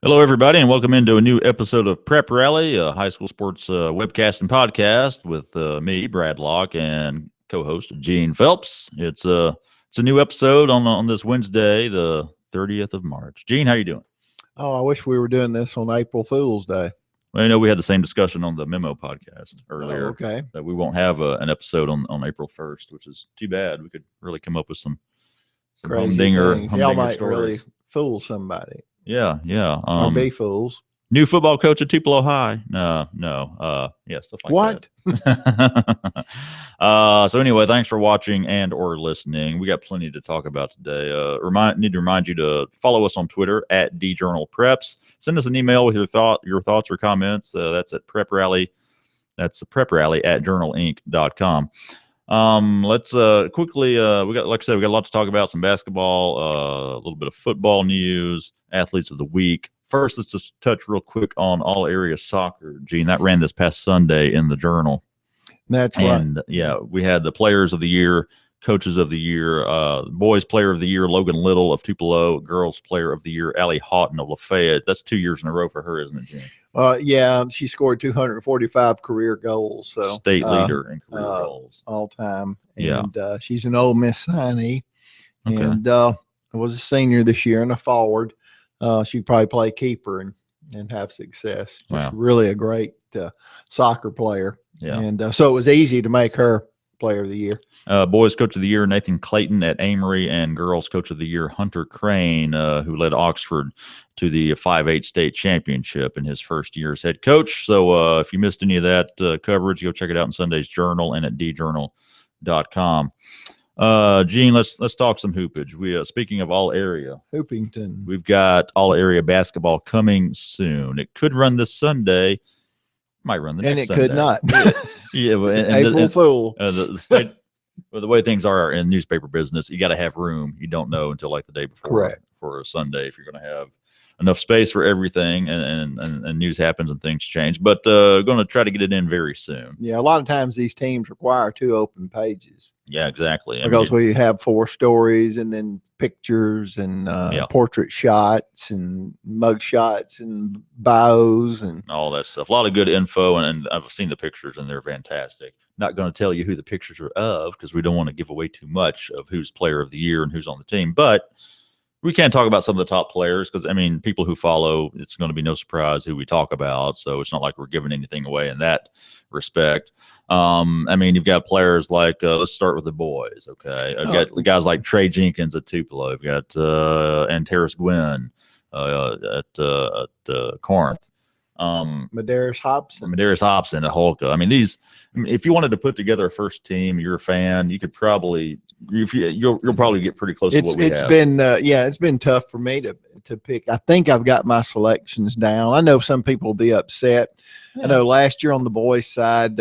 Hello, everybody, and welcome into a new episode of Prep Rally, a high school sports webcast and podcast with me, Brad Locke, and co-host Gene Phelps. It's a new episode on this Wednesday, the 30th of March. Gene, how you doing? Oh, I wish we were doing this on April Fool's Day. Well, I know we had the same discussion on the Memo podcast earlier. Oh, okay. That we won't have an episode on April 1st, which is too bad. We could really come up with some Crazy humdinger things. Y'all might stories. really fool somebody Yeah. or be fools. New football coach at Tupelo High. No. Yeah, stuff like What? that. So anyway, thanks for watching and or listening. We got plenty to talk about today. Need to remind you to follow us on Twitter at DJournalPreps. Send us an email with your thoughts or comments. That's at Prep Rally. That's the Prep Rally at journalinc.com. Let's quickly, like I said, we got a lot to talk about, some basketball, a little bit of football news, athletes of the week. First, let's just touch real quick on all area soccer. Gene, that ran this past Sunday in the Journal. That's right. And yeah, we had the players of the year, coaches of the year, boys player of the year, Logan Little of Tupelo, girls player of the year, Allie Houghton of Lafayette. That's 2 years in a row for her, isn't it, Gene? Yeah, she scored 245 career goals. So state leader in career goals all time. And she's an Ole Miss signee, Okay. and was a senior this year and a forward. She'd probably play keeper and have success. Just Wow. really a great soccer player. Yeah. And so it was easy to make her player of the year. Boys coach of the year, Nathan Clayton at Amory, and girls coach of the year, Hunter Crane, who led Oxford to the 5A state championship in his first year as head coach. So if you missed any of that coverage, go check it out in Sunday's Journal and at djournal.com. Gene, let's talk some hoopage. We speaking of all area, Hoopington. we've got all area basketball coming soon. It could run this Sunday, might run the next Sunday. And it could not. Yeah, April Fool. The state. Well, the way things are in newspaper business, you got to have room. You don't know until like the day before. Correct. For a Sunday if you're going to have enough space for everything, and news happens and things change. But going to try to get it in very soon. Yeah, a lot of times these teams require 2 open pages. Yeah, exactly. Because we have 4 stories and then pictures and portrait shots and mug shots and bios and all that stuff. A lot of good info, and I've seen the pictures and they're fantastic. Not going to tell you who the pictures are of because we don't want to give away too much of who's player of the year and who's on the team. But we can talk about some of the top players because, I mean, people who follow, it's going to be no surprise who we talk about. So it's not like we're giving anything away in that respect. I mean, you've got players like, let's start with the boys, okay? I've got guys like Trey Jenkins at Tupelo. You've got Antares Gwynn at Corinth. Medeiros Hobson at Holka. I mean, if you wanted to put together a first team, you're a fan, you could probably, you'll probably get pretty close to what we have. It's been tough for me to pick. I think I've got my selections down. I know some people will be upset. Yeah. I know last year on the boys' side,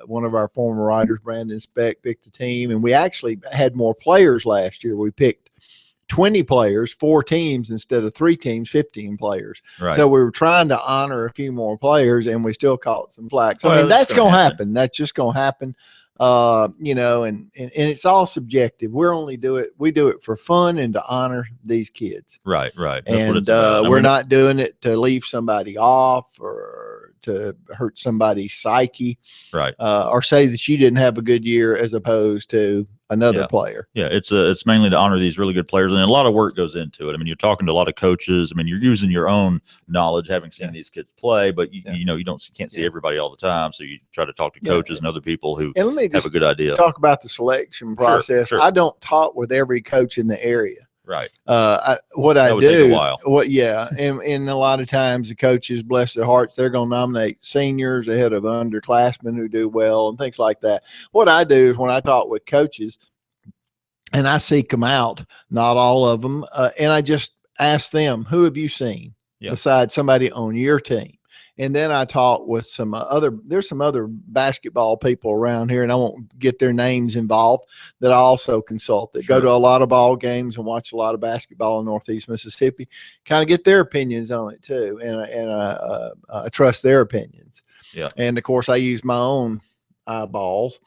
one of our former writers, Brandon Speck, picked a team, and we actually had more players last year. We picked 20 players, 4 teams instead of 3 teams, 15 players. Right. So we were trying to honor a few more players, and we still caught some flack. So, I mean, that's going to happen. That's just going to happen. And it's all subjective. We do it for fun and to honor these kids. Right. That's and what it's about. We're not doing it to leave somebody off or to hurt somebody's psyche. Right. Or say that you didn't have a good year as opposed to another player. Yeah, it's mainly to honor these really good players, and a lot of work goes into it. I mean, you're talking to a lot of coaches. I mean, you're using your own knowledge, having seen these kids play, but you can't see everybody all the time. So you try to talk to coaches and other people who have a good idea. Talk about the selection process. Sure. I don't talk with every coach in the area. Right. That would take a while. And a lot of times the coaches, bless their hearts, they're going to nominate seniors ahead of underclassmen who do well and things like that. What I do is when I talk with coaches and I seek them out, not all of them, and I just ask them, who have you seen besides somebody on your team? And then I talk with there's some other basketball people around here, and I won't get their names involved, that I also consult, that go to a lot of ball games and watch a lot of basketball in Northeast Mississippi, kind of get their opinions on it too. And I trust their opinions. Yeah. And of course I use my own eyeballs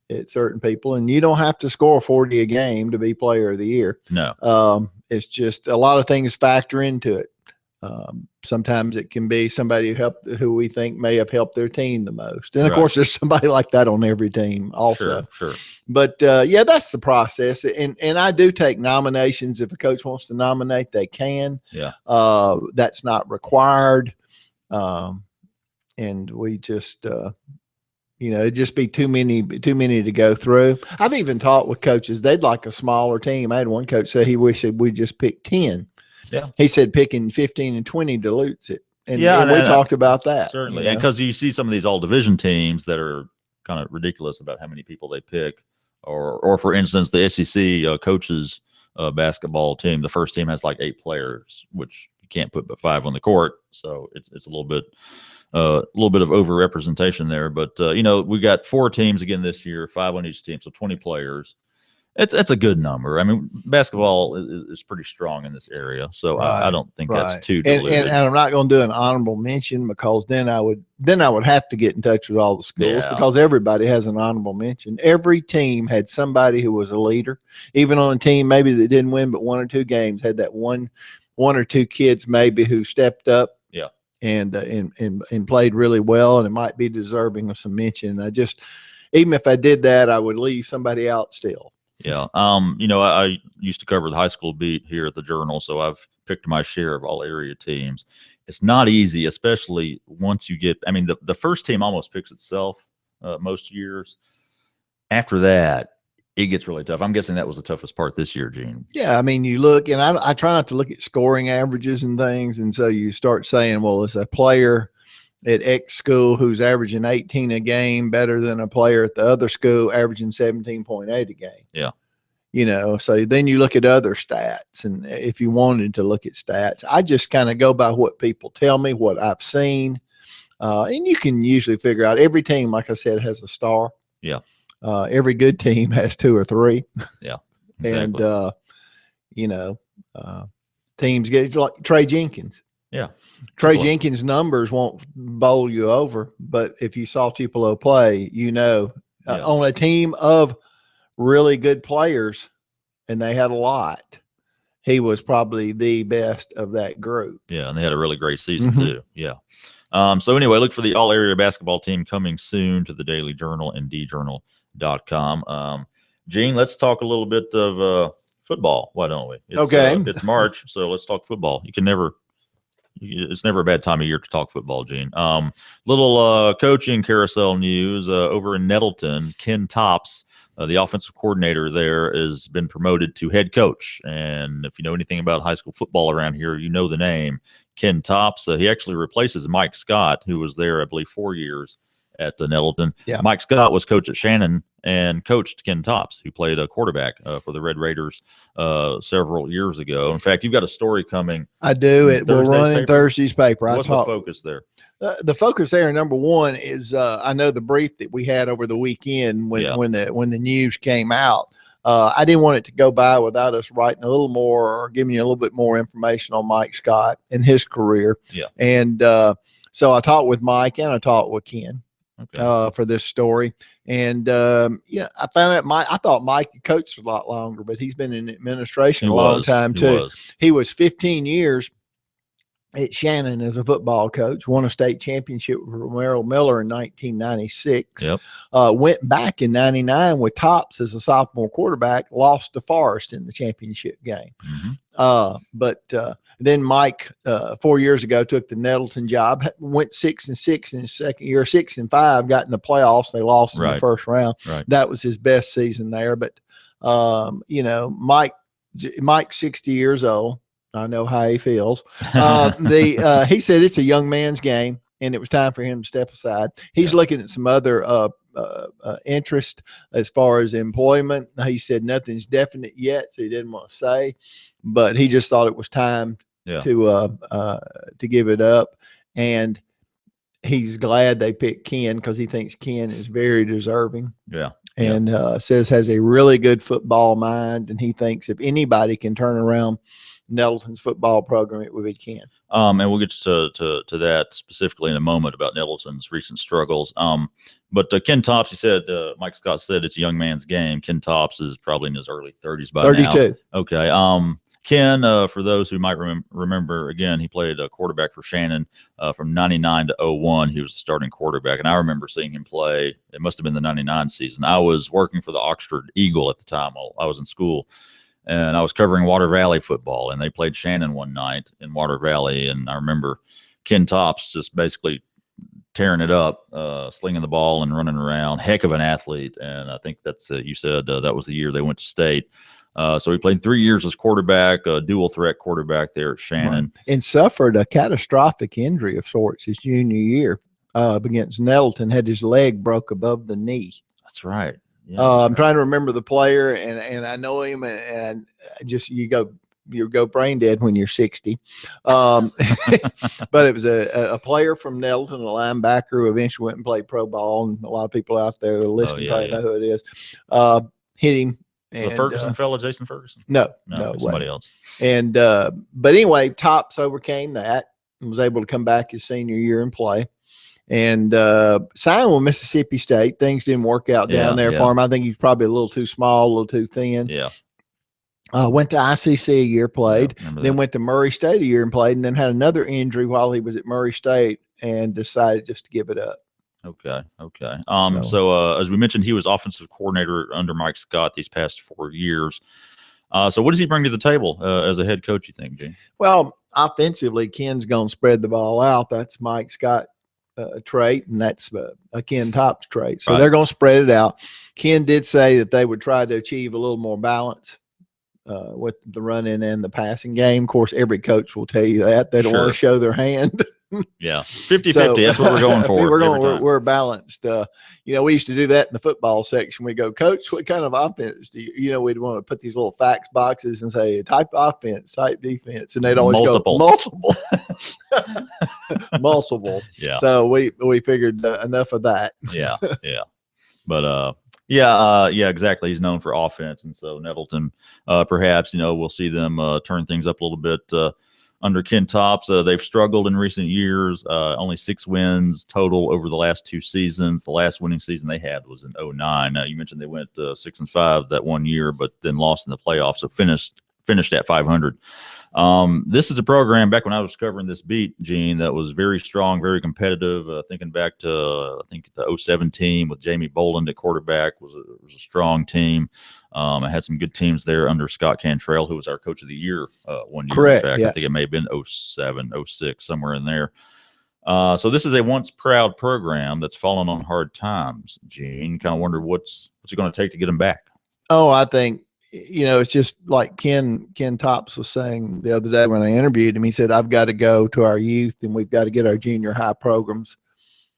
at certain people, and you don't have to score 40 a game to be player of the year. No. It's just a lot of things factor into it. Sometimes it can be somebody who we think may have helped their team the most. And of course, there's somebody like that on every team also. Sure. But yeah, that's the process. And I do take nominations. If a coach wants to nominate, they can. Yeah. That's not required. And we just, it'd just be too many to go through. I've even talked with coaches. They'd like a smaller team. I had one coach say he wished we just picked 10. Yeah. He said picking 15 and 20 dilutes it. And we talked about that. Certainly. And because you see some of these all division teams that are kind of ridiculous about how many people they pick. Or for instance, the SEC coaches basketball team, the first team has like 8 players, which you can't put but 5 on the court. So it's a little bit of overrepresentation there. But, we got 4 teams again this year, 5 on each team. So 20 players. It's a good number. I mean, basketball is pretty strong in this area, so I don't think that's too diluted. And I'm not going to do an honorable mention because then I would have to get in touch with all the schools because everybody has an honorable mention. Every team had somebody who was a leader, even on a team maybe that didn't win but 1 or 2 games, had that one or 2 kids maybe who stepped up. Yeah. And played really well, and it might be deserving of some mention. Even if I did that, I would leave somebody out still. Yeah. I used to cover the high school beat here at the Journal, so I've picked my share of all area teams. It's not easy, especially once you get, the first team almost picks itself most years. After that, it gets really tough. I'm guessing that was the toughest part this year, Gene. Yeah. You look, and I try not to look at scoring averages and things. And so you start saying, well, it's a player at X school who's averaging 18 a game better than a player at the other school averaging 17.8 a game. Yeah. So then you look at other stats, and if you wanted to look at stats, I just kind of go by what people tell me, what I've seen. And you can usually figure out every team, like I said, has a star. Yeah. Every good team has 2 or 3. Yeah. Exactly. And, teams get like Trey Jenkins. Yeah. Trey Jenkins' numbers won't bowl you over, but if you saw Tupelo play, on a team of really good players, and they had a lot, he was probably the best of that group. Yeah, and they had a really great season too. Yeah. So anyway, look for the all-area basketball team coming soon to the Daily Journal and djournal.com. Gene, let's talk a little bit of football. Why don't we? It's March, so let's talk football. It's never a bad time of year to talk football, Gene. Little coaching carousel news over in Nettleton. Ken Tops, the offensive coordinator there, has been promoted to head coach. And if you know anything about high school football around here, you know the name Ken Tops. He actually replaces Mike Scott, who was there, I believe, 4 years at the Nettleton. Yeah. Mike Scott was coach at Shannon and coached Ken Tops, who played a quarterback for the Red Raiders several years ago. In fact, you've got a story coming. I do. It will run in Thursday's paper. What's the focus there? The focus there, number one, is I know the brief that we had over the weekend when the news came out. I didn't want it to go by without us writing a little more or giving you a little bit more information on Mike Scott and his career. Yeah. And so I talked with Mike and I talked with Ken. Okay. For this story. And, I found out I thought Mike coached a lot longer, but he's been in administration a long time too. He was 15 years at Shannon as a football coach, won a state championship with Romero Miller in 1996. Yep. Went back in 99 with Tops as a sophomore quarterback, lost to Forest in the championship game. Mm-hmm. But then Mike, 4 years ago, took the Nettleton job, went 6-6 in his second year, 6-5, got in the playoffs. They lost in the first round. Right. That was his best season there. But, Mike's 60 years old. I know how he feels. He said it's a young man's game, and it was time for him to step aside. He's looking at some other interest as far as employment. He said nothing's definite yet, so he didn't want to say, but he just thought it was time to give it up. And he's glad they picked Ken because he thinks Ken is very deserving. Yeah. And says has a really good football mind, and he thinks if anybody can turn around Nettleton's football program, it would be Ken. And we'll get to that specifically in a moment about Nettleton's recent struggles. But Ken Tops, he said, Mike Scott said it's a young man's game. Ken Tops is probably in his early 30s by 32. now. Okay. Ken, for those who might remember, again, he played quarterback for Shannon from 99 to 01. He was the starting quarterback, and I remember seeing him play. It must have been the 99 season. I was working for the Oxford Eagle at the time while I was in school, and I was covering Water Valley football, and they played Shannon one night in Water Valley, and I remember Ken Tops just basically tearing it up, slinging the ball and running around. Heck of an athlete, and I think that's you said that was the year they went to state. So he played 3 years as quarterback, a dual threat quarterback there at Shannon. Right. And suffered a catastrophic injury of sorts his junior year against Nettleton, had his leg broke above the knee. That's right. Yeah, I'm trying to remember the player, and I know him, and just you go brain dead when you're 60. But it was a player from Nettleton, a linebacker who eventually went and played pro ball, and a lot of people out there that are listening probably know who it is. Hit him. The Ferguson fella, Jason Ferguson? No, somebody else. And but anyway, Tops overcame that and was able to come back his senior year and play. And signed with Mississippi State. Things didn't work out down there for him. I think he's probably a little too small, a little too thin. Yeah. Went to ICC a year, played. Then went to Murray State a year and played, and then had another injury while he was at Murray State and decided just to give it up. Okay. So as we mentioned, he was offensive coordinator under Mike Scott these past 4 years. So what does he bring to the table as a head coach, you think, Gene? Well, offensively, Ken's going to spread the ball out. That's Mike Scott trait, and that's a Ken Tops trait. So they're going to spread it out. Ken did say that they would try to achieve a little more balance with the running and the passing game. Of course, every coach will tell you that. They don't want to show their hand. Yeah, 50-50. That's what we're going for. We're balanced. We used to do that in the football section. We go, Coach, what kind of offense do you? We'd want to put these little facts boxes and say type offense, type defense, and they'd always go multiple, multiple. Yeah. So we figured enough of that. Yeah. But yeah, exactly. He's known for offense, and so Nettleton, perhaps we'll see them turn things up a little bit. Under Ken Tops, they've struggled in recent years. Only 6 wins total over the last 2 seasons. The last winning season they had was in 2009. You mentioned they went 6-5 that one year, but then lost in the playoffs. So finished at 500. This is a program back when I was covering this beat, Gene, that was very strong, very competitive. Thinking back to, I think the 2007 team with Jamie Boland at quarterback was a strong team. I had some good teams there under Scott Cantrell, who was our coach of the year one year. Correct. In fact, I think it may have been 2007, 2006, somewhere in there. So this is a once proud program that's fallen on hard times, Gene. Kind of wonder what's it going to take to get them back? Oh, I think, it's just like Ken Tops was saying the other day when I interviewed him. He said, I've got to go to our youth, and we've got to get our junior high programs.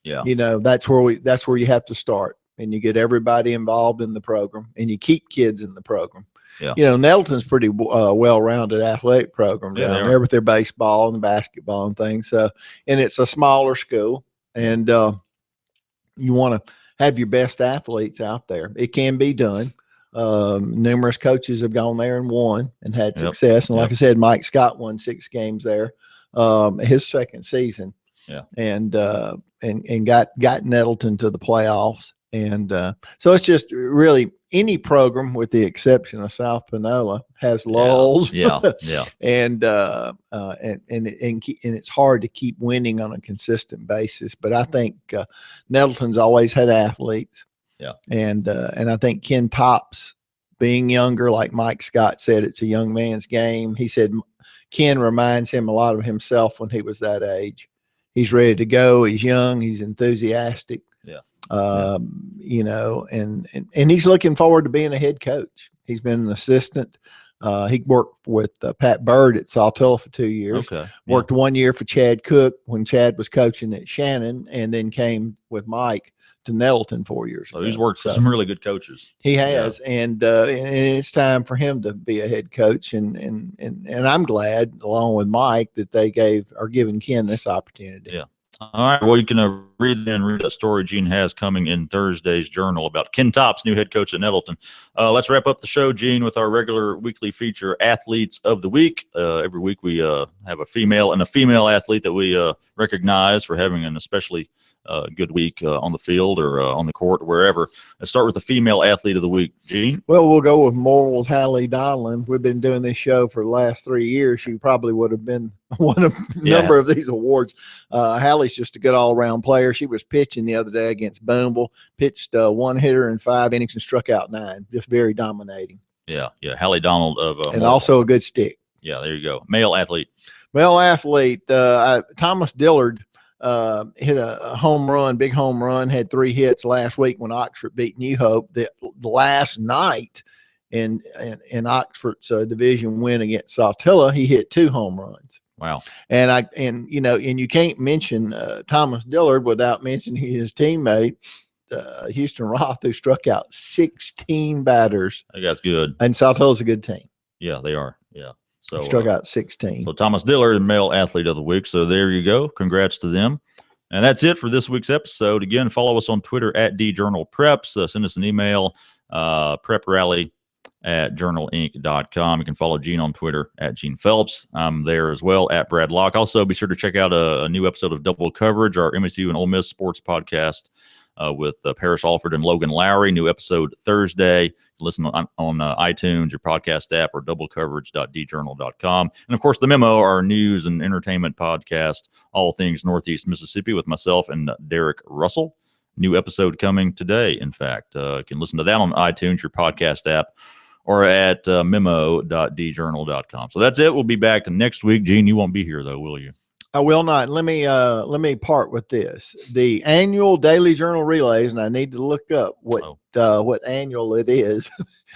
Yeah. That's where you have to start, and you get everybody involved in the program, and you keep kids in the program. Yeah. Nettleton's pretty well-rounded athletic program down there with their baseball and basketball and things. And it's a smaller school, and you want to have your best athletes out there. It can be done. Numerous coaches have gone there and won and had success. And like I said, Mike Scott won 6 games there, his second season. Yeah. And got Nettleton to the playoffs. And so it's just really any program, with the exception of South Panola, has lulls. Yeah. And it's hard to keep winning on a consistent basis. But I think Nettleton's always had athletes. Yeah. And I think Ken Tops, being younger, like Mike Scott said, it's a young man's game. He said Ken reminds him a lot of himself when he was that age. He's ready to go. He's young. He's enthusiastic. Yeah. And he's looking forward to being a head coach. He's been an assistant. He worked with Pat Bird at Saltillo for 2 years. Okay. Worked 1 year for Chad Cook when Chad was coaching at Shannon, and then came with Mike to Nettleton 4 years ago. So he's worked for some really good coaches. He has, and it's time for him to be a head coach, and I'm glad, along with Mike, that they are giving Ken this opportunity. Yeah. All right. Well, you can read that story Gene has coming in Thursday's Journal about Ken Tops, new head coach at Nettleton. Let's wrap up the show, Gene, with our regular weekly feature, Athletes of the Week. Every week we have a female athlete that we recognize for having an especially good week on the field or on the court or wherever. Let's start with the female athlete of the week, Gene. Well, we'll go with Morrell's Hallie Donlin. We've been doing this show for the last 3 years. She probably would have been one of a number of these awards. Hallie's just a good all-around player. She was pitching the other day against Boonville, pitched one hitter in 5 innings and struck out 9. Just very dominating. Yeah. Hallie Donald of and also a good stick. Yeah, there you go. Male athlete. Thomas Dillard hit a home run, big home run, had 3 hits last week when Oxford beat New Hope. The last night in Oxford's division win against Saltillo, he hit 2 home runs. Wow. And you can't mention Thomas Dillard without mentioning his teammate, Houston Roth, who struck out 16 batters. That's good. And Saltillo's a good team. Yeah, they are. Yeah. So struck out 16. So Thomas Dillard, male athlete of the week. So there you go. Congrats to them. And that's it for this week's episode. Again, follow us on Twitter at DJournalPreps. Send us an email, preprally@journalinc.com. You can follow Gene on Twitter at Gene Phelps. I'm there as well at Brad Locke. Also, be sure to check out a new episode of Double Coverage, our MSU and Ole Miss sports podcast with Paris Alford and Logan Lowry. New episode Thursday. Listen on iTunes, your podcast app, or doublecoverage.djournal.com. And, of course, The Memo, our news and entertainment podcast, all things Northeast Mississippi with myself and Derek Russell. New episode coming today, in fact. You can listen to that on iTunes, your podcast app, or at memo.djournal.com. So that's it. We'll be back next week. Gene, you won't be here, though, will you? I will not. Let me part with this. The annual Daily Journal Relays, and I need to look up what annual it is.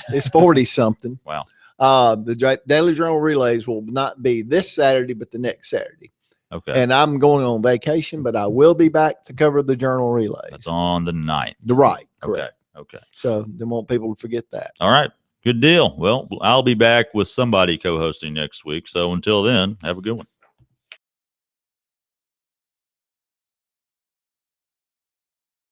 It's 40-something. Wow. The Daily Journal Relays will not be this Saturday, but the next Saturday. Okay. And I'm going on vacation, but I will be back to cover the Journal Relays. That's on the 9th. Right. Correct. Okay. So they want people to forget that. All right. Good deal. Well, I'll be back with somebody co-hosting next week. So until then, have a good one.